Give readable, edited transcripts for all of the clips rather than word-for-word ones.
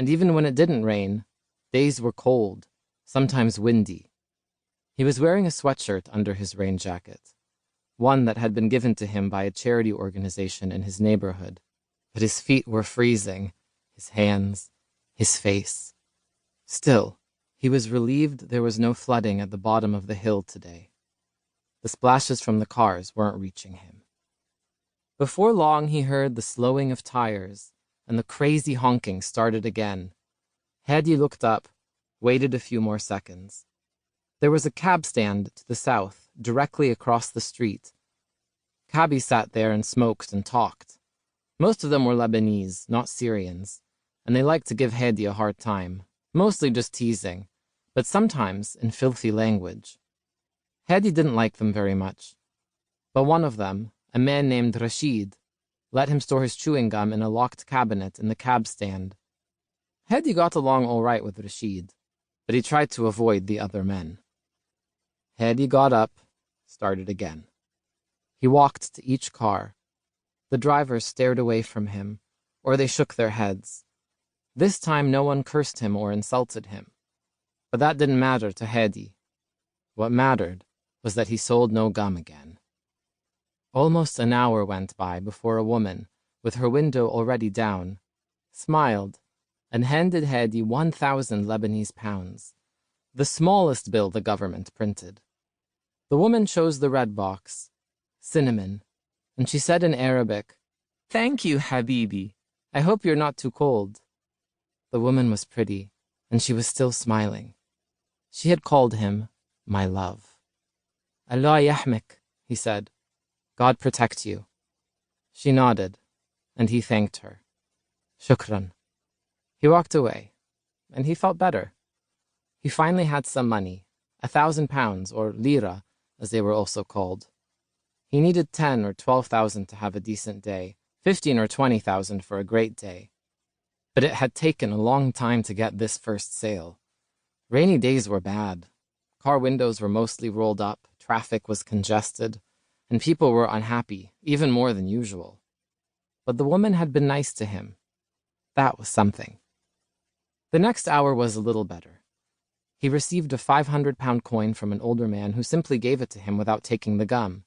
and even when it didn't rain, days were cold, sometimes windy. He was wearing a sweatshirt under his rain jacket, one that had been given to him by a charity organization in his neighborhood, but his feet were freezing, his hands, his face. Still, he was relieved there was no flooding at the bottom of the hill today. The splashes from the cars weren't reaching him. Before long, he heard the slowing of tires, and the crazy honking started again. Hadi looked up, waited a few more seconds. There was a cab stand to the south, directly across the street. Cabbies sat there and smoked and talked. Most of them were Lebanese, not Syrians, and they liked to give Hadi a hard time, mostly just teasing, but sometimes in filthy language. Hadi didn't like them very much, but one of them, a man named Rashid, let him store his chewing gum in a locked cabinet in the cab stand. Hadi got along all right with Rashid, but he tried to avoid the other men. Hadi got up, started again. He walked to each car. The drivers stared away from him, or they shook their heads. This time no one cursed him or insulted him, but that didn't matter to Hadi. What mattered was that he sold no gum again. Almost an hour went by before a woman, with her window already down, smiled and handed Hadi 1,000 Lebanese pounds, the smallest bill the government printed. The woman chose the red box, cinnamon, and she said in Arabic, "Thank you, Habibi. I hope you're not too cold." The woman was pretty, and she was still smiling. She had called him my love. "Allah yahmek," he said. "God protect you." She nodded, and he thanked her. "Shukran." He walked away, and he felt better. He finally had some money, 1,000 pounds, or lira, as they were also called. He needed 10 or 12,000 to have a decent day, 15 or 20,000 for a great day. But it had taken a long time to get this first sale. Rainy days were bad. Car windows were mostly rolled up, traffic was congested, and people were unhappy, even more than usual. But the woman had been nice to him. That was something. The next hour was a little better. He received a 500-pound coin from an older man who simply gave it to him without taking the gum,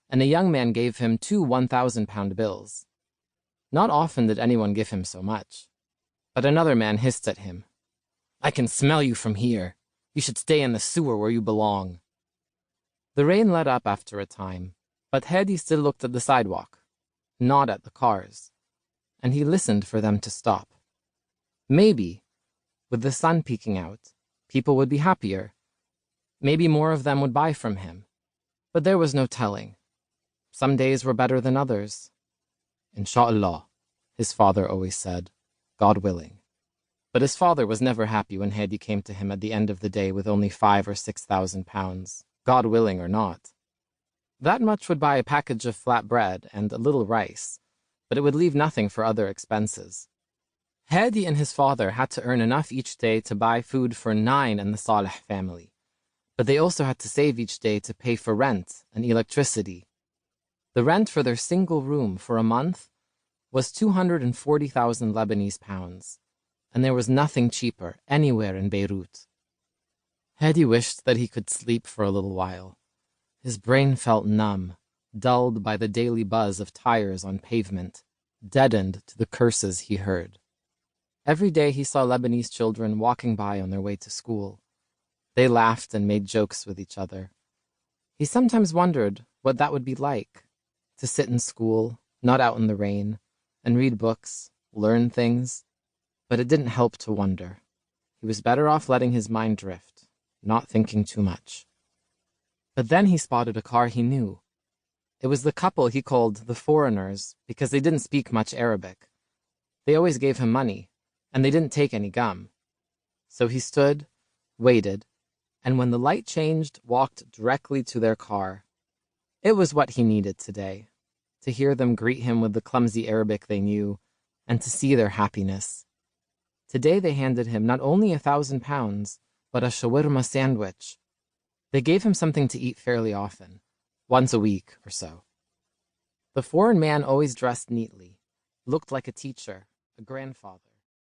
and a young man gave him 2 1,000-pound bills. Not often did anyone give him so much. But another man hissed at him. "I can smell you from here. You should stay in the sewer where you belong." The rain let up after a time, but Hadi still looked at the sidewalk, not at the cars, and he listened for them to stop. Maybe, with the sun peeking out, people would be happier. Maybe more of them would buy from him, but there was no telling. Some days were better than others. "Insha'Allah," his father always said, "God willing." But his father was never happy when Hadi came to him at the end of the day with only 5,000 or 6,000 pounds, God willing or not. That much would buy a package of flat bread and a little rice, but it would leave nothing for other expenses. Hadi and his father had to earn enough each day to buy food for 9 in the Saleh family, but they also had to save each day to pay for rent and electricity. The rent for their single room for a month was 240,000 Lebanese pounds, and there was nothing cheaper anywhere in Beirut. Hadi wished that he could sleep for a little while. His brain felt numb, dulled by the daily buzz of tires on pavement, deadened to the curses he heard. Every day he saw Lebanese children walking by on their way to school. They laughed and made jokes with each other. He sometimes wondered what that would be like, to sit in school, not out in the rain, and read books, learn things, but it didn't help to wonder. He was better off letting his mind drift, not thinking too much. But then he spotted a car he knew. It was the couple he called the foreigners because they didn't speak much Arabic. They always gave him money, and they didn't take any gum. So he stood, waited, and when the light changed, walked directly to their car. It was what he needed today, to hear them greet him with the clumsy Arabic they knew, and to see their happiness. Today they handed him not only 1,000 pounds, but a shawarma sandwich. They gave him something to eat fairly often, once a week or so. The foreign man always dressed neatly, looked like a teacher, a grandfather.